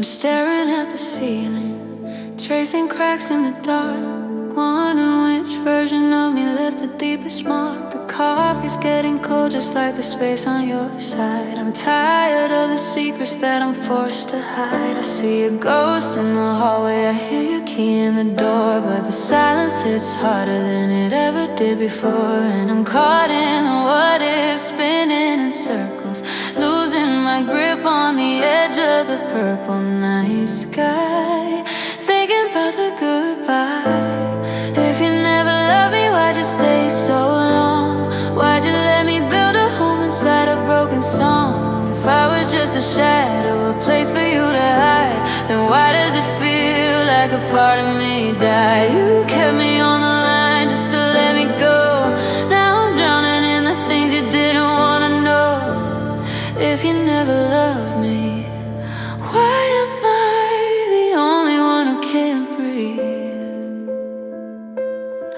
staring at the ceiling, tracing cracks in the dark, wondering which version of me left the deepest mark. The coffee's getting cold just like the space on your side. I'm tired of the secrets that I'm forced to hide. I see a ghost in the hallway, I hear your key in the door, but the silence hits harder than it ever did before. And I'm caught in the what if, spinning in circles, losing my grip on the edge of the purple night sky, thinking about the goodbye. If you never loved me, why'd you stay so long? Why'd you let me build a home inside a broken song? If I was just a shadow, a place for you to hide, then why does it feel like a part of me died? You kept me on the line just to let me go. Now I'm drowning in the things you didn't wanna know. If you never loved me, why am I the only one who can't breathe?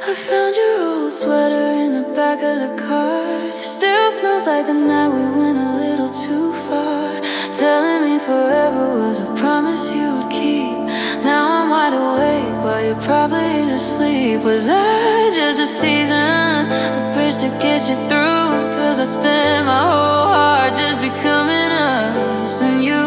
I found your old sweater in the back of the car. It still smells like the night we went a little too far, telling me forever was a promise you would keep. Now I'm wide awake while you're probably asleep. Was I just a season, a bridge to get you through? Cause I spent my whole heart just becoming us and you.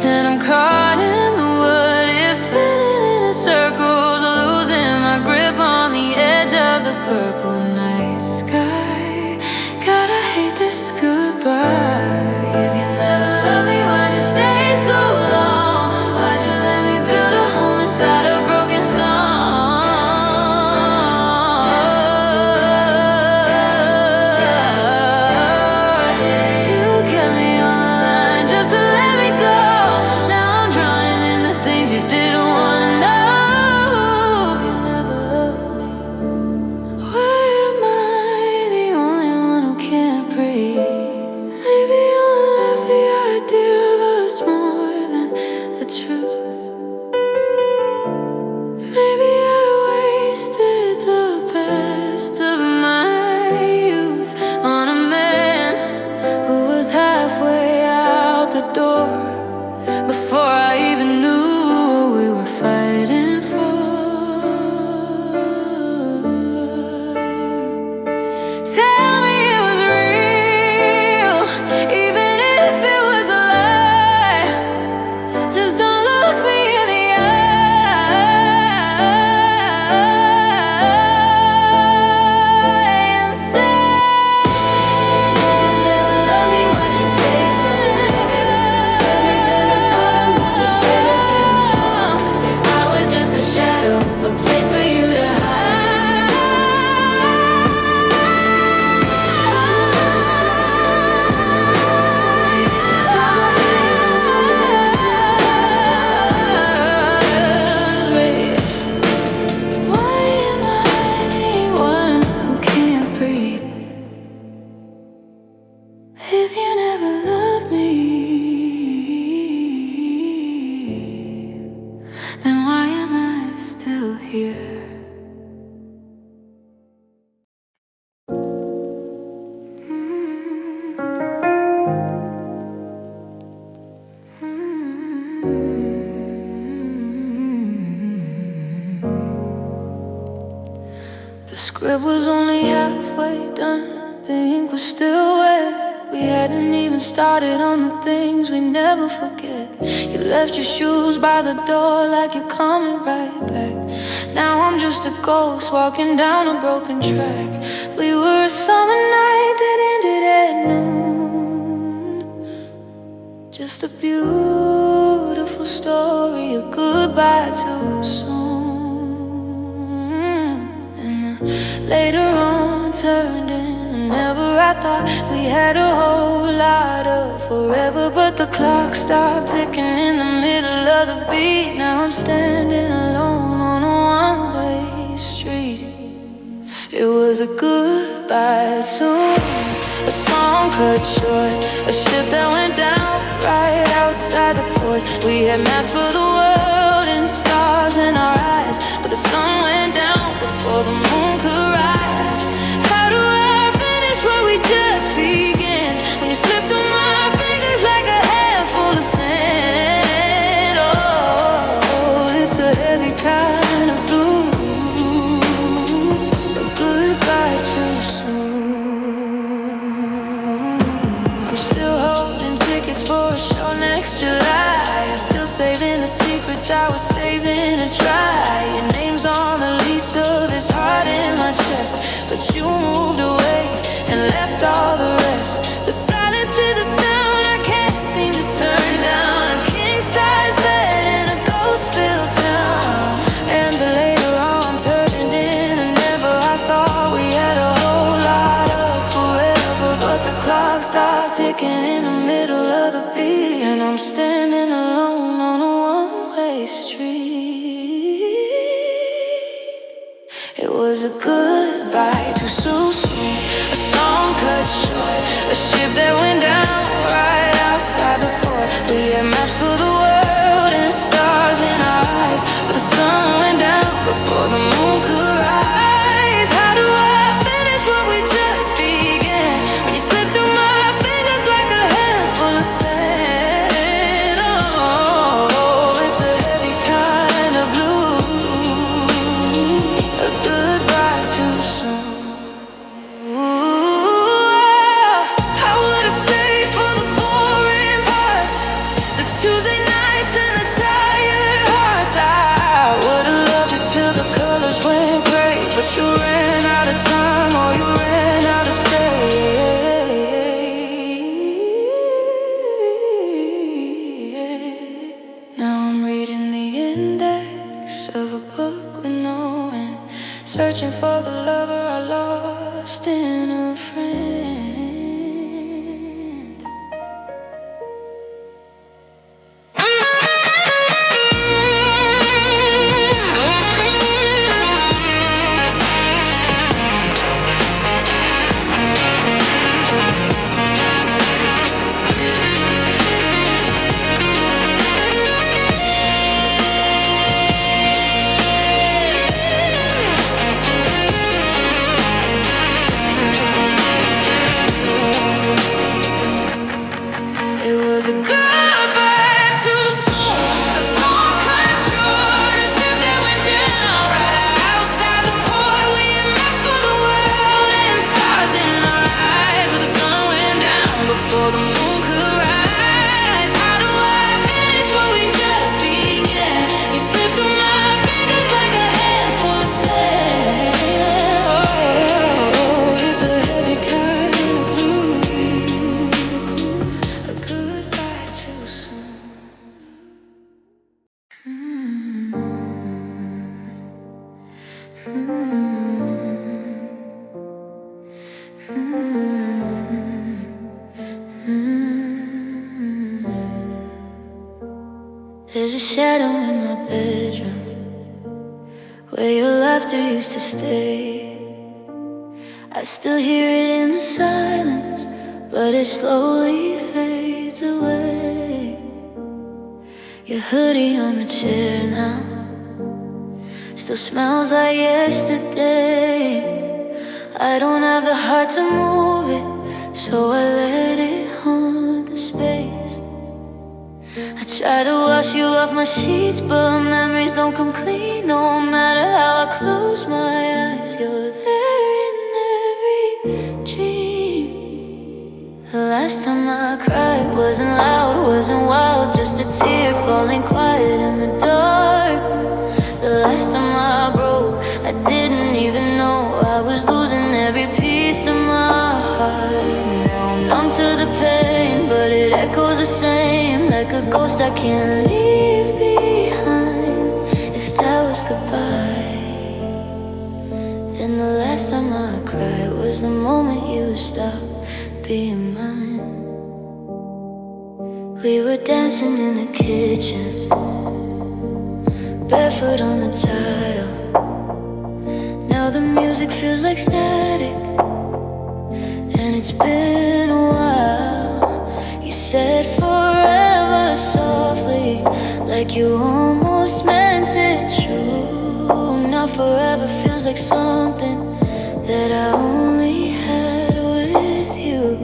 And I'm caught in the what if, spinning in circles, losing my grip on the edge of the purple night sky. God, I hate this goodbye. If you never loved me, why'd you stay so long? Why'd you let me build a home inside a broken song? You kept me on the line just to let me go. Now I'm drowning in the things you didn't wanna know. If you never loved me, why am I the only one who can't breathe? Maybe I left the idea of us more than the truth. Maybe I wasted the best of my youth on a man who was halfway out the door before I even knew what we were fighting for. Tell me it was real, even if it was a lie. Just don't look me in the eye and say, you never loved me, why'd you stay so long? If I was just a shadow, a place for you to hide. Why am I the one who can't breathe? If you never loved me, then why am I still here? The script was only halfway done, the ink was still wet. We hadn't even started on the things we never forget. You left your shoes by the door like you're coming right back. Now I'm just a ghost walking down a broken track. We were a summer night that ended at noon, just a beautiful story, a goodbye too soon. And later on turned in never. I thought we had a whole lot of forever, but the clock stopped ticking in the middle of the beat. Now I'm standing alone on a one-way street. It was a goodbye tune, a song cut short, a ship that went down right outside the port. We had maps for the world and stars in our eyes, but the sun went down before the moon could rise. How do I finish what we just began? When you slipped through my fingers like a hand a show next July. I'm still saving the secrets I was saving to try. Your name's on the lease of this heart in my chest, but you moved away and left all the rest. The silence is a sound I can't seem to turn down. A king-size bed in a ghost-filled town, and the later on turned into never. I thought we had a whole lot of forever, but the clock starts ticking in the middle of the beat, and I'm standing alone on a one-way street. It was a goodbye too soon, a song cut short, a ship that went down right outside the port. We had maps for the world and stars in our eyes, but the sun went down before the moon could rise. How do I finish what we just began when you slip through my fingers like a handful of sand? Oh, it's a heavy kind of blue, a goodbye too soon. I would've stayed for the boring parts, the Tuesday nights and the tired hearts. I would've loved you till the colors went gray, but you ran out of time, or you ran out of stay. Now I'm reading the index of a book with no end, searching for the lover I lost in a friend. It was a goodbye too soon, a song cut short, a ship that went down right outside the port. We had maps for the world and stars in our eyes, but the sun went down before the moon could rise. How do I finish what we just began? You slipped through my fingers like a handful of sand. Oh, it's a heavy kind of blue, a goodbye too soon. There's a shadow in my bedroom where your laughter used to stay. I still hear it in the silence, but it slowly fades away. Your hoodie on the chair now still smells like yesterday. I don't have the heart to move it, so I let it haunt the space. I try to wash you off my sheets, but memories don't come clean. No matter how I close my eyes, you're there in every dream. The last time I cried wasn't loud, wasn't wild, just a tear falling quiet in the dark. The last time I broke, I didn't even know I was losing every piece of my heart. Now I'm numb to the pain, but it echoes the same, like a ghost I can't leave behind. If that was goodbye, then the last time I cried was the moment you stopped being mine. We were dancing in the kitchen, barefoot on the tile. Now the music feels like static, and it's been a while. You said forever softly, like you almost meant it true. Now forever feels like something that I only had with you.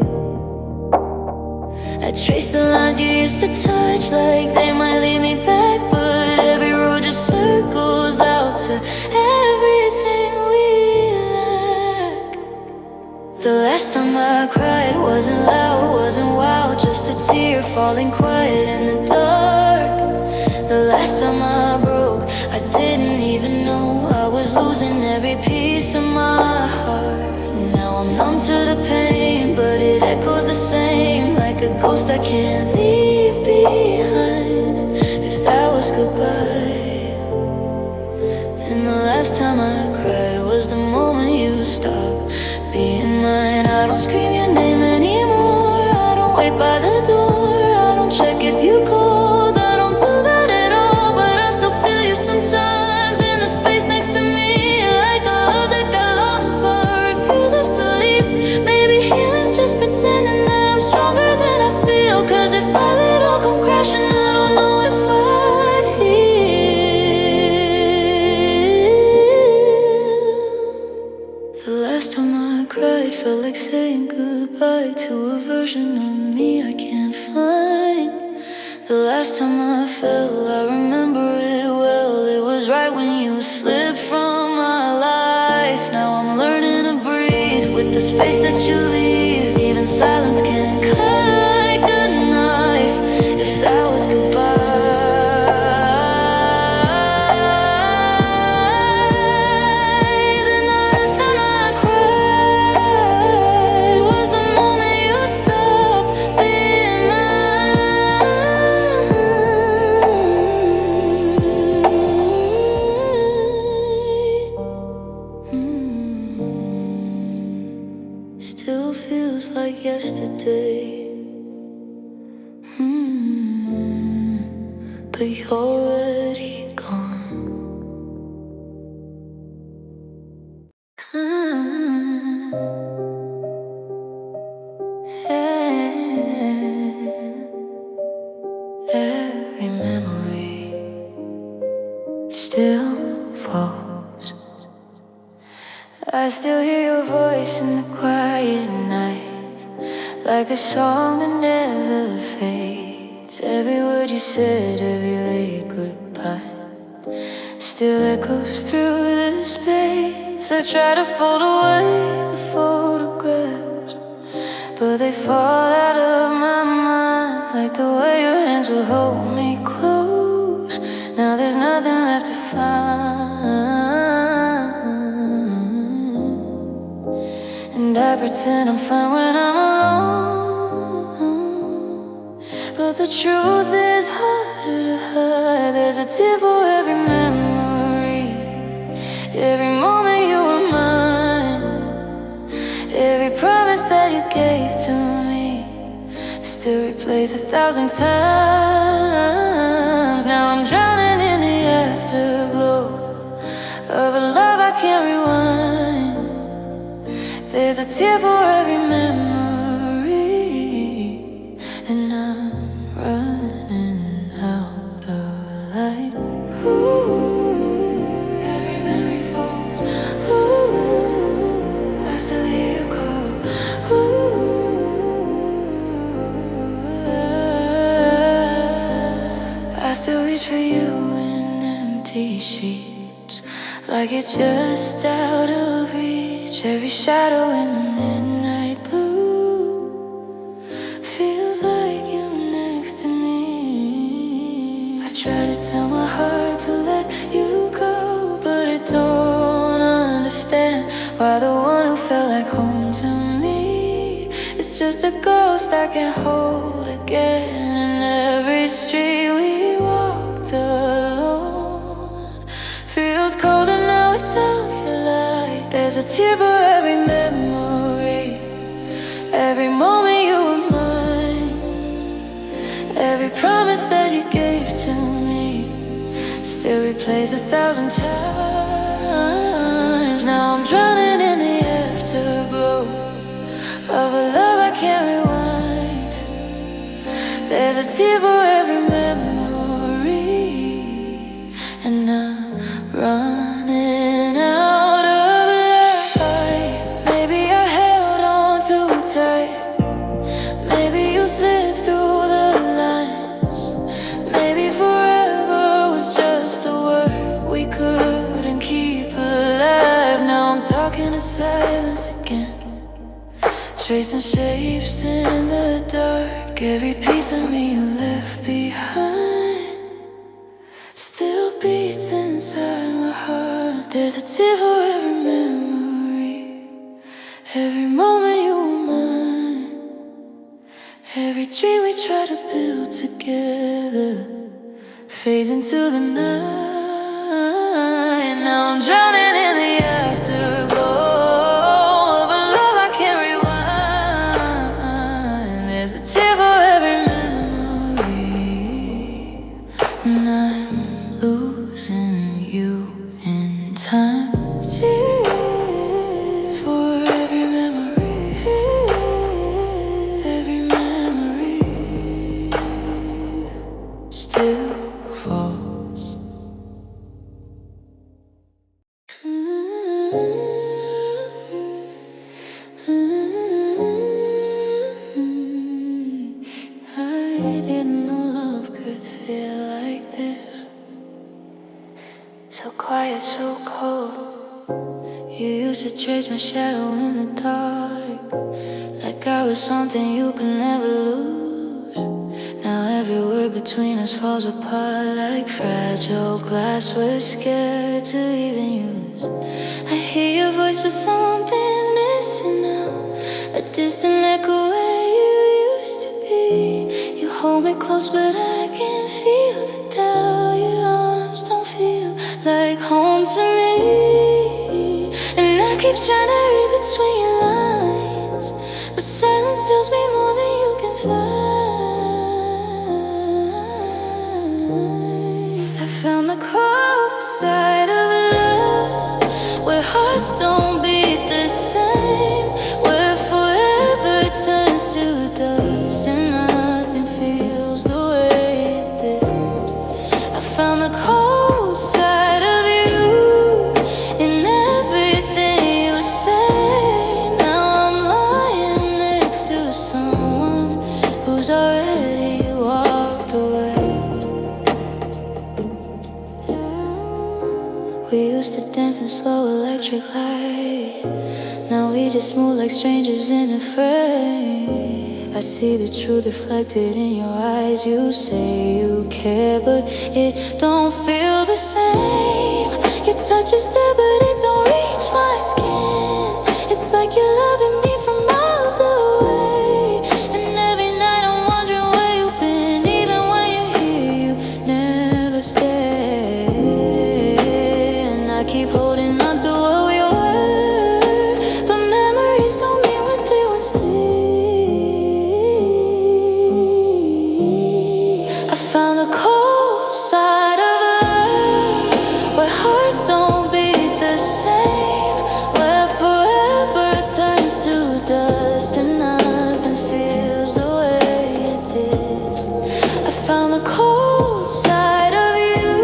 I trace the lines you used to touch, like they might lead me back, but every road just circles out to everything we lack. The last time I cried wasn't loud, wasn't wild, just a tear falling quiet in the dark. The last time I broke, I didn't even know I was losing every piece of my heart. Now I'm numb to the pain, but it echoes the same, like a ghost I can't leave behind. If that was goodbye, then the last time I cried was the moment you stopped being mine. I don't scream your name anymore, I don't wait by the door, I don't check if you called, I don't do that at all. But I still feel you sometimes in the space next to me, like a love that got lost but refuses to leave. Maybe healing's just pretending that I'm stronger than I feel, cause if I let all come crashing, I don't know if I'd heal. The last time I cried felt like saying goodbye to a version of me I can't find. The last time I fell, I remember it well. It was right when you slipped from my life. Now I'm learning to breathe with the space that you leave. Even silence can cut like a knife. If that was goodbye, then the last time I cried was the moment you stopped being mine. Still feels like yesterday. But you're already gone. Every memory still falls. I still hear your voice in the quiet night, like a song that never fades. Every word you said, every late goodbye still echoes through the space. I try to fold away the photographs, but they fall out of my mind, like the way your hands will hold me close. Now there's nothing left to find, and I pretend I'm fine when I'm alone, but the truth is harder to hide. There's a tear for every memory, every moment you were mine, every promise that you gave to me, still replays 1,000 times. Now I'm drowning in the afterglow of a love I can't rewind. There's a tear for every memory, and I'm running out of light. Ooh, every memory falls. Ooh, I still hear you call. Ooh, I still reach for you in empty sheets, like you're just out of reach. Every shadow in the midnight blue feels like you next to me. I try to tell my heart to let you go, but it don't understand why the one who felt like home to me is just a ghost I can't hold again. And every street we walked alone feels colder now without your light. There's a tear for every memory, every moment you were mine, every promise that you gave to me, still replays 1,000 times. Now I'm drowning in the afterglow of a love I can't rewind. There's a tear for every memory, and I'm running out of light. Maybe I held on too tight, maybe you slipped through the lines, maybe forever was just a word we couldn't keep alive. Now I'm talking to silence again, tracing shapes in the dark, every piece of me you left behind still beats inside my heart. There's a tear for every memory, every moment you were mine, every dream we tried to build together fades into the night. Now I'm drowning in the afterglow of a love I can't rewind. There's a tear for every memory, and I'm losing you in time. Tear for every memory, every memory still falls. I didn't know love could feel like this, so quiet, so cold. You used to trace my shadow in the dark, like I was something you could never lose. Now every word between us falls apart like fragile glass we're scared to even use. I hear your voice but something's missing now, a distant echo where you used to be. You hold me close but I can feel the doubt. Your arms don't feel like home to me, and I keep trying to read between your lines, but silence tells me more than you can find. I found the cold side of love, where hearts don't beat the same, where forever turns to dust and nothing feels the way it did. I found the cold side of you in everything you say. Now I'm lying next to someone who's already walked away. We used to dance in slow electric light, now we just move like strangers in a fray. I see the truth reflected in your eyes. You say you care, but it don't feel the same. Your touch is there, but it don't reach my skin. It's like you're loving me from miles away, and every night I'm wondering where you've been. Even when you're here, you never stay. And I keep holding on to what we were, but memories don't mean what they once did. I found the cold side of love, where hearts don't beat the same, where forever turns to dust and nothing feels the way it did. I found the cold side of you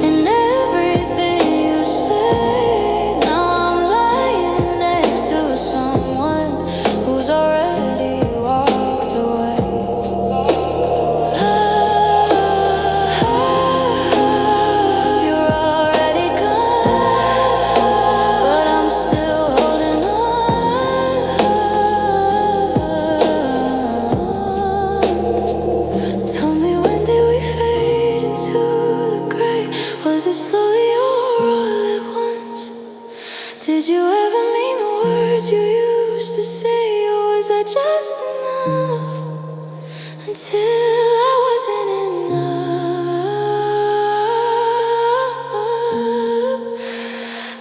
in everything you say. Now I'm lying next to someone who's already walked away. You're already gone, but I'm still holding on. Tell me, when did we fade into the gray? Was it slowly or all at once? Did you ever mean the words you used to say, or was I just enough until I wasn't enough?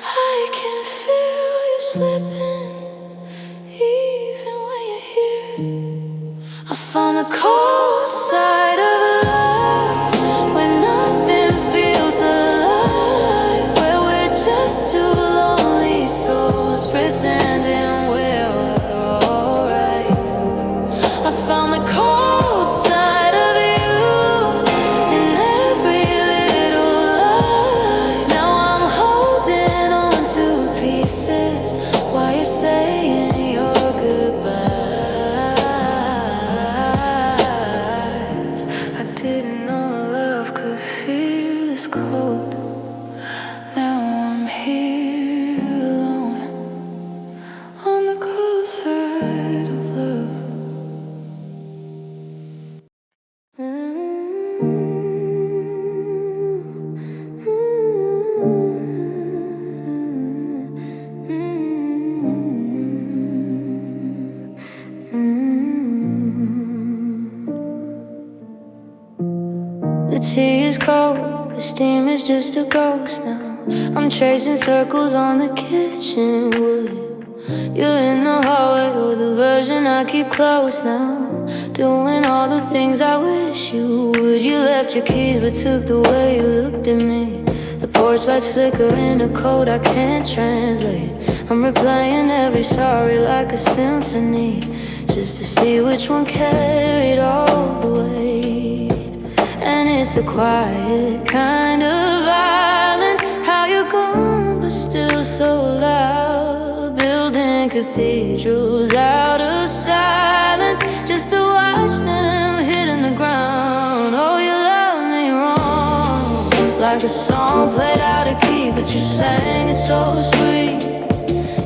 I can feel you slipping, even when you're here. I found the cold side of love, where nothing feels alive, where we're just two lonely souls pretending we're alright. I found the cold side of you in every little lie. Now I'm holding on to pieces while you're saying your goodbyes. I didn't know love could feel this cold. Now I'm here alone on the cold side of love. tea is cold, the steam is just a ghost now. I'm tracing circles on the kitchen wood. You're in the hallway, you're the version I keep close now. Doing all the things I wish you would. You left your keys but took the way you looked at me. The porch lights flicker in a code I can't translate. I'm replaying every sorry like a symphony, just to see which one carried all the weight. And it's a quiet kind of violent, how you're gone but still so loud. Building cathedrals out of silence, just to watch them hitting the ground. Oh, you love me wrong, like a song played out of key, but you sang it so sweet.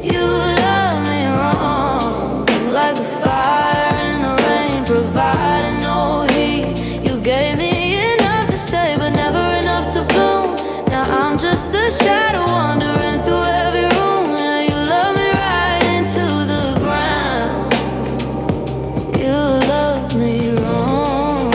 You love me wrong, like a fire in the rain, providing no heat. You gave me enough to stay, but never enough to bloom. Now I'm just a shadow wandering through every room. Yeah, you love me right into the ground. You love me wrong.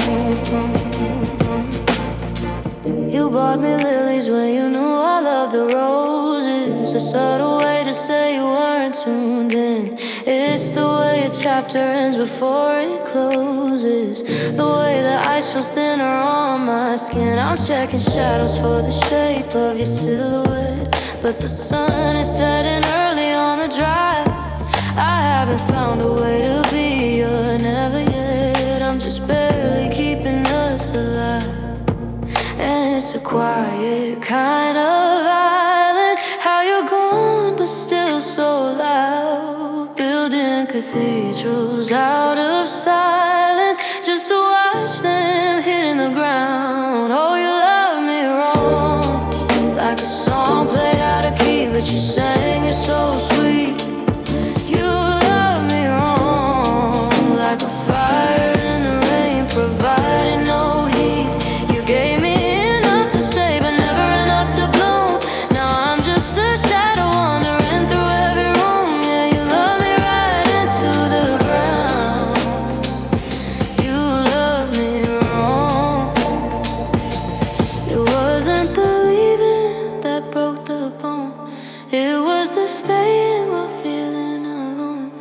You bought me lilies when you knew I loved the roses. A subtle way to say you weren't tuned in. It's the way a chapter ends before it closes, the way the ice feels thinner on my skin. I'm checking shadows for the shape of your silhouette, but the sun is setting early on the drive. I haven't found a way to be your never yet. I'm just barely keeping us alive. And it's a quiet kind of violent, how you're gone but still so loud. Building cathedrals out of silence, just to watch them hitting the ground. Oh, you love me wrong, like a song played out of key, but you sang it so sweet. You love me wrong, like a fire in the rain, providing no heat. You gave me enough to stay, but never enough to bloom. Now I'm just a shadow wandering through every room. Yeah, you love me right into the ground. You love me wrong. It wasn't the leaving that broke the bone, it was the staying while feeling alone.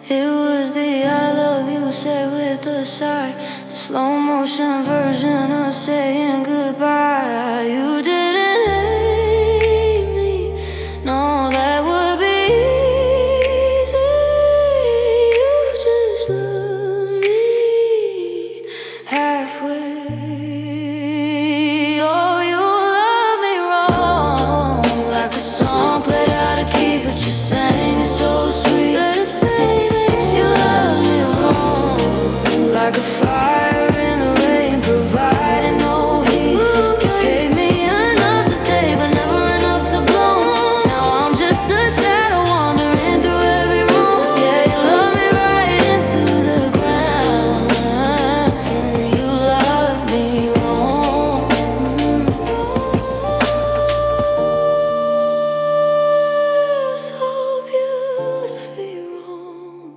It was the I love you said with a sigh, the slow motion version of saying goodbye. You didn't hate me, no, that would be easy. You just love me halfway. Oh, you love me wrong, like a song played out of key, but you sang it so sweet. Let it say that you love me wrong, like a fire in the rain, providing no heat. You gave me enough to stay, but never enough to bloom. Now I'm just a shadow wandering through every room. Yeah, you love me right into the ground. You love me wrong. So beautifully wrong.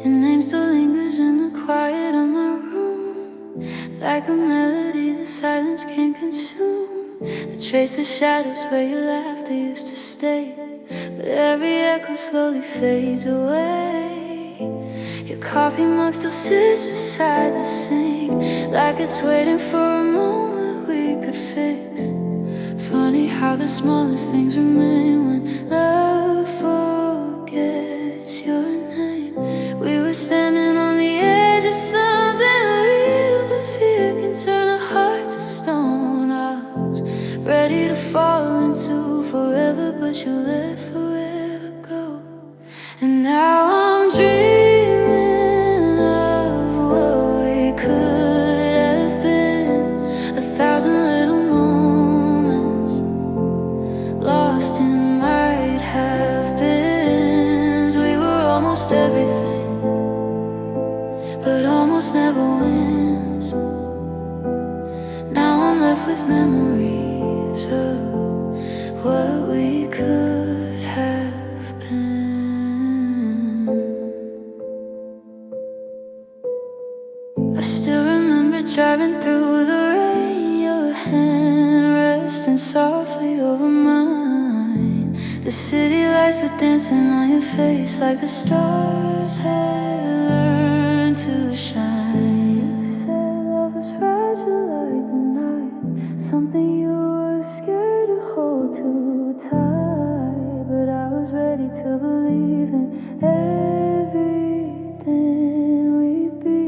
Your name still lingers in the quiet of my room, like a melody the silence can't consume. I trace the shadows where your laughter used to stay, but every echo slowly fades away. Your coffee mug still sits beside the sink, like it's waiting for a moment we could fix. Funny how the smallest things remain when love forgets your name. We were standing on the edge of something real, but fear can turn a heart to stone. I was ready to fall into forever, but you let forever go. And now I'm dreaming of what we could have been, 1,000 little moments lost in might have beens. We were almost everything, but almost never wins. with memories of what we could have been. I still remember driving through the rain, your hand resting softly over mine. The city lights were dancing on your face like the stars had learned to shine. You said love was fragile like the night, something you were scared to hold too tight. But I was ready to believe in everything we'd be.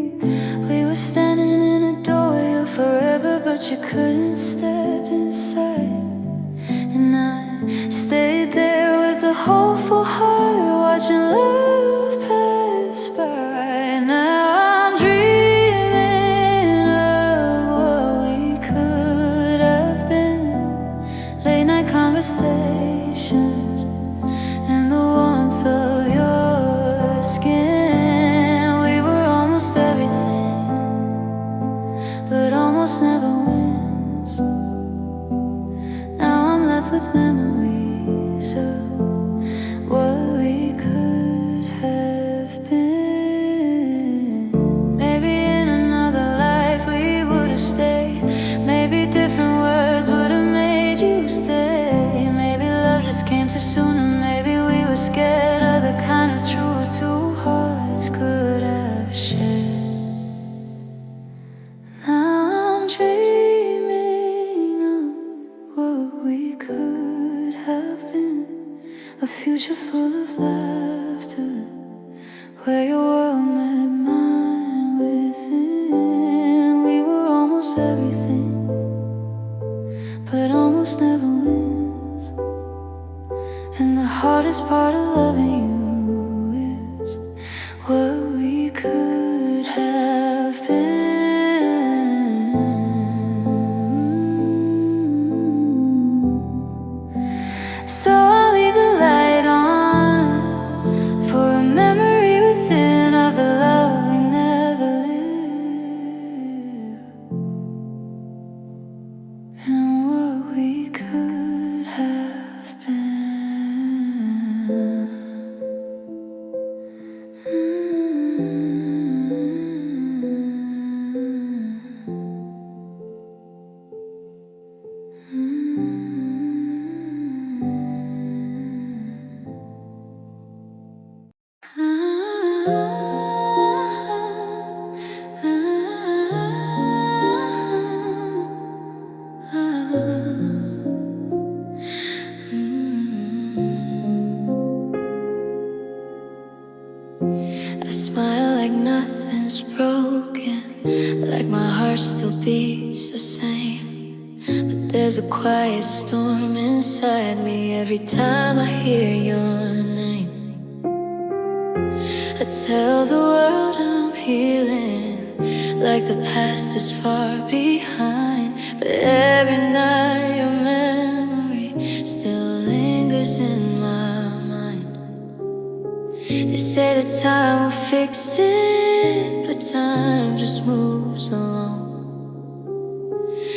We were standing in a doorway of forever, but you couldn't step inside. And I stayed there with a hopeful heart, watching love pass by. Now I'm dreaming of what we could have been. Late night conversations and the warmth of your skin. We were almost everything, but almost never wins. Now I'm left with memories of what we could have been. Maybe in another life we would have stayed. Maybe different words would have made you stay. Maybe love just came too soon, or maybe we were scared of the kind of truth two hearts could have shared. Now I'm dreaming of what we could have been. A future full of laughter, where your world met mine within. We were almost everything, but almost never wins. And the hardest part of loving you is what we could have been. So I'll leave the light on for a memory within of the love we never lived, and what we could have been. I smile like nothing's broken, like my heart still beats the same. But there's a quiet storm inside me every time I hear your name. I tell the world I'm healing, like the past is far behind. But every night your memory still lingers in my mind. They say that time will fix it, but time just moves along.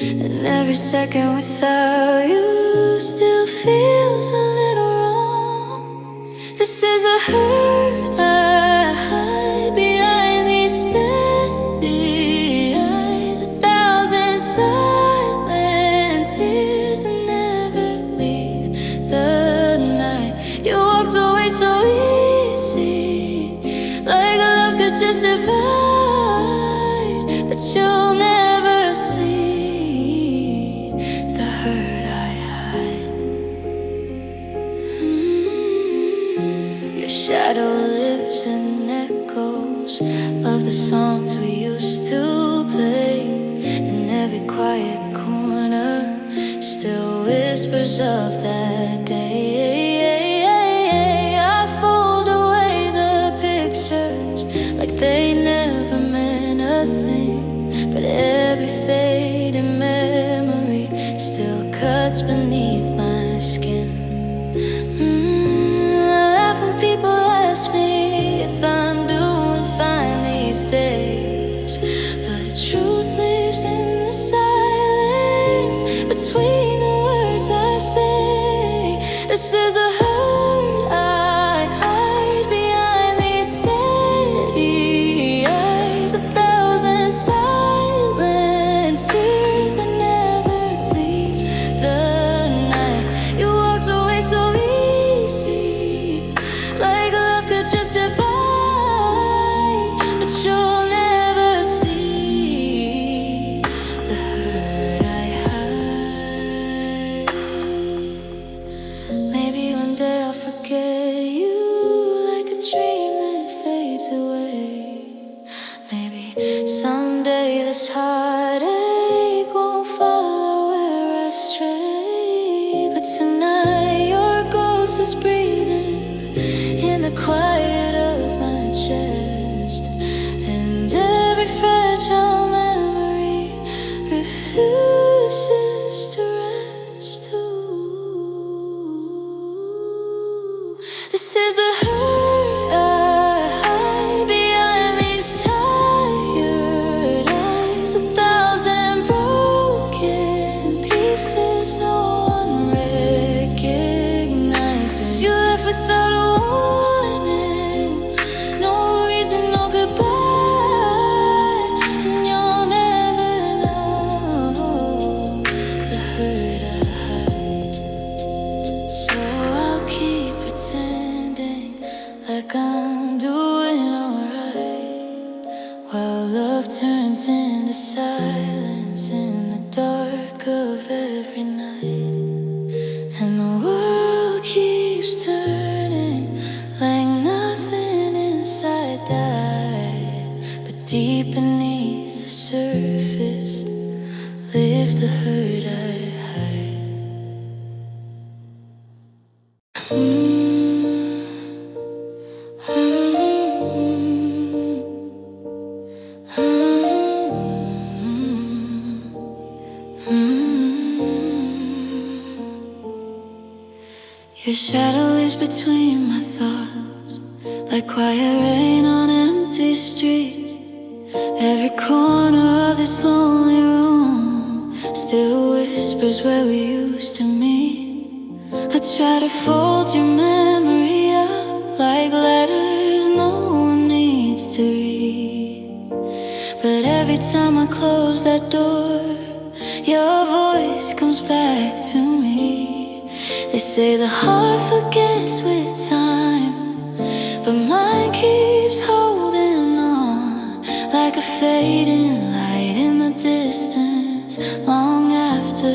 And every second without you still feels a little wrong. This is a hurt I hide behind these steady eyes, 1,000 silent tears that never leave the night. You walked away so easy, like love could just divide, but you'll never see the hurt I hide. Your shadow lives in echoes of the songs we used to play, in every quiet corner still whispers of that day. I fold away the pictures like they never meant a thing, but every fading memory still cuts beneath my skin. I laugh when people ask me if I'm doing fine these days, but truth lives in the silence. this heartache won't follow where I stray. But tonight your ghost is breathing in the quiet of my chest, and every fragile memory refuses to rest. Ooh. This is the hurt I hide behind these tired eyes, 1,000 broken pieces no one recognizes. You left without a warning, no reason, no goodbye, and you'll never know the hurt I hide. So I'll keep pretending like I'm doing alright, while love turns into silence in the dark of every night. And the world keeps turning like nothing inside died, but deep beneath the surface lives the hurt I hide. Your shadow lives between my thoughts, like quiet rain on empty streets. Every corner of this lonely room still whispers where we used to meet. I try to fold your memory up like letters no one needs to read, but every time I close that door, your voice comes back to me. They say the heart forgets with time, but mine keeps holding on like a fading light in the distance. Long after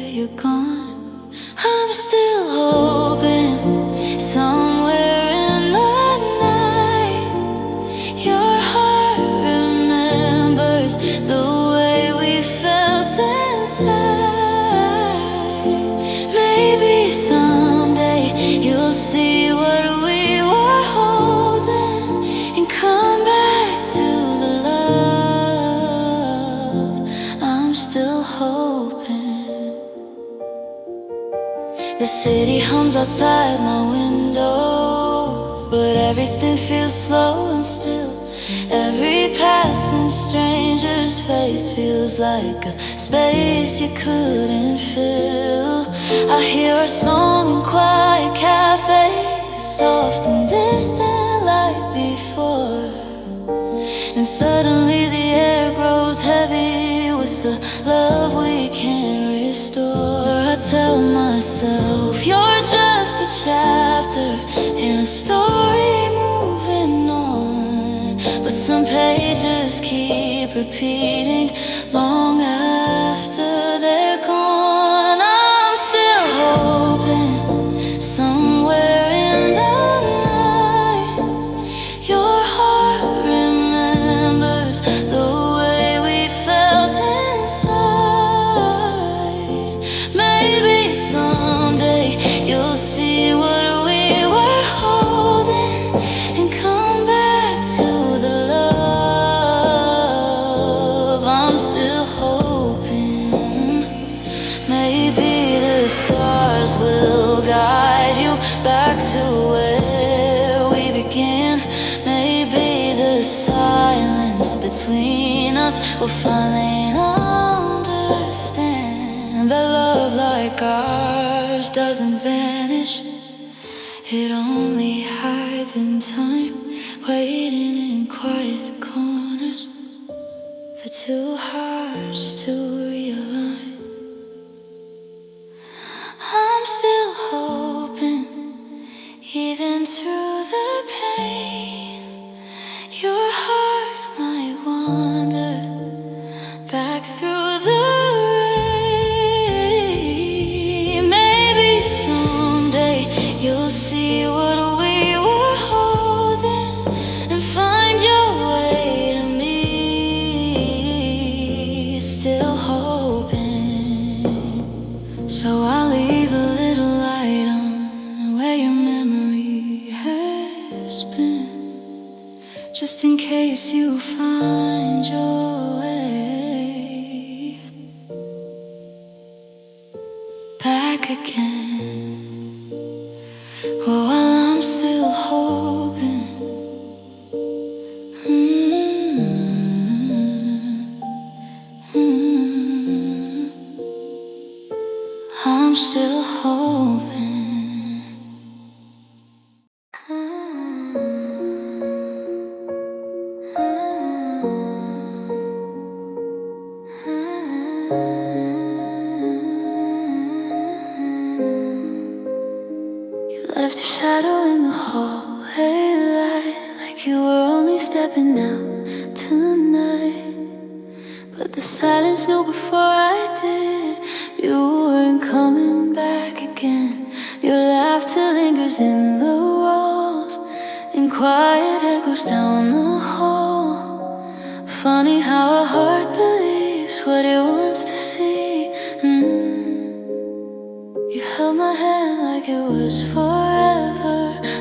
you're gone, I'm still hoping somewhere in the night your heart remembers the way we felt inside. Maybe someday you'll see what we were holding and come back to the love. I'm still hoping. The city hums outside my window, but everything feels slow and still. Every passing stranger's face feels like a space you couldn't fill. I hear a song in quiet cafes, soft and distant like before, and suddenly the air grows heavy with the love we can't restore. I tell myself you're just a chapter in a story moving on, but some pages keep repeating long after they're gone. I'm still hoping somewhere in the night your heart remembers the way we felt inside. Maybe someday you'll see what we were holding and come back to the love. I'm still hoping. Maybe the stars will guide you back to where we began. Maybe the silence between us will finally understand that love like ours doesn't vanish. It only hides in time, waiting in quiet corners for two hearts to realign. I'm still hoping, even through the pain, your heart might wander back through the rain. Maybe someday you'll see what we were holding and find your way to me. still hoping. So I'll leave a little light on where your memory has been, just in case you find your way back again. Oh, while I'm still hoping. I'm still hoping. You left a shadow in the hallway light, like you were only stepping out tonight. But the silence knew before I did you weren't coming back again. Your laughter lingers in the walls, and quiet echoes down the hall. Funny how a heart believes what it wants to see. You held my hand like it was forever,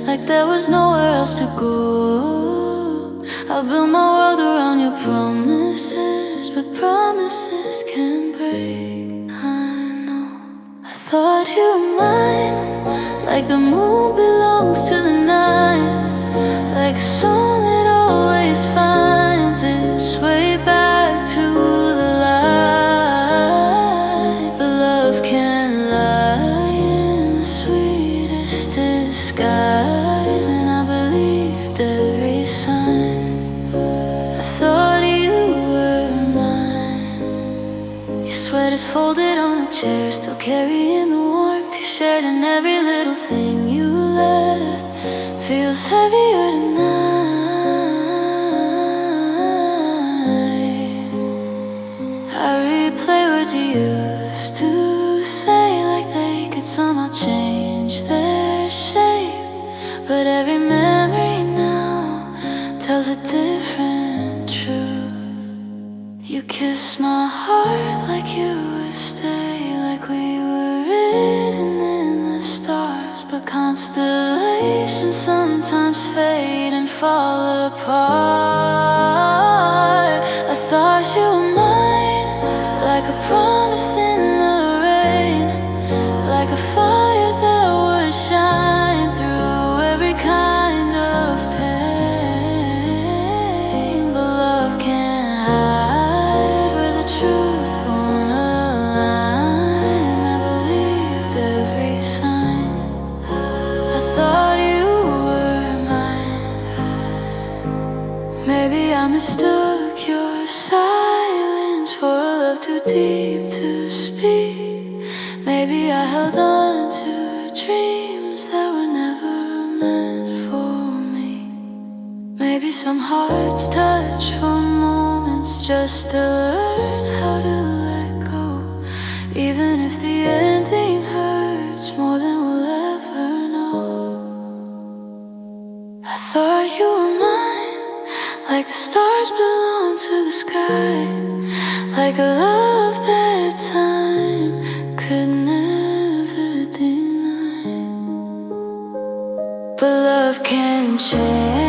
like there was nowhere else to go. I built my world around your promises, but promises can break. I know. I thought you were mine, like the moon belongs to the night, like a song that always finds its way back to the light. But love can't lie in the sweetest disguise, and I believed every sign. I thought you were mine. Your sweater's folded on a chair, still carrying the warmth you shared, and every little thing you left feels heavier tonight. I replay words you used to say, like they could somehow change their shape. But every memory now tells a different truth. You kissed my heart like you would stay, like we were written in the stars. But constellations sometimes fade and fall apart. I thought you were mine, like a promise in the rain, like a fire that would shine through every kind of pain. But love can't hide where the truth won't align. I believed every sign. I thought you were mine. Maybe I mistook your silence for a love too deep to speak. Maybe I held on to dreams that were never meant for me. Maybe some hearts touch for moments just to learn how to let go, even if the ending hurts more than we'll ever know. I thought you were mine, like the stars belong to the sky, like a love that time could never deny. But love can change.